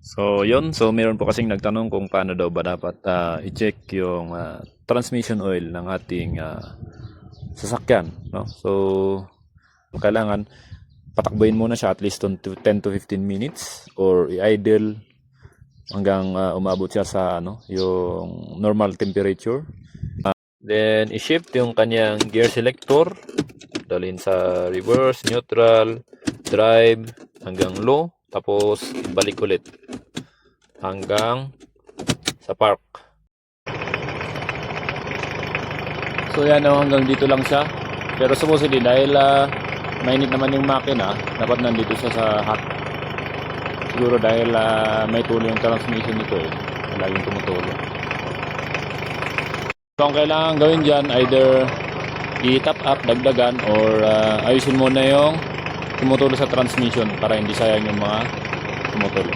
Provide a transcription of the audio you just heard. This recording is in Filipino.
So, yun. So, meron po kasing nagtanong kung paano daw ba dapat i-check yung transmission oil ng ating sasakyan, no? So, kailangan patakbuhin muna siya at least 10 to 15 minutes or i-idle hanggang umabot siya sa yung normal temperature. Then, i-shift yung kanyang gear selector. Dalhin sa reverse, neutral, drive, hanggang low. Tapos, balik ulit hanggang sa park. So, yan hanggang dito lang siya. Pero supposedly, dahil mainit naman yung makina, dapat nandito siya sa hot. Siguro dahil may tuloy yung transmission nito laging tumutulo. So, ang kailangan gawin dyan, either i-top up, dagdagan, or ayusin muna yung tumutulo sa transmission para hindi sayang yung mga tumutulo.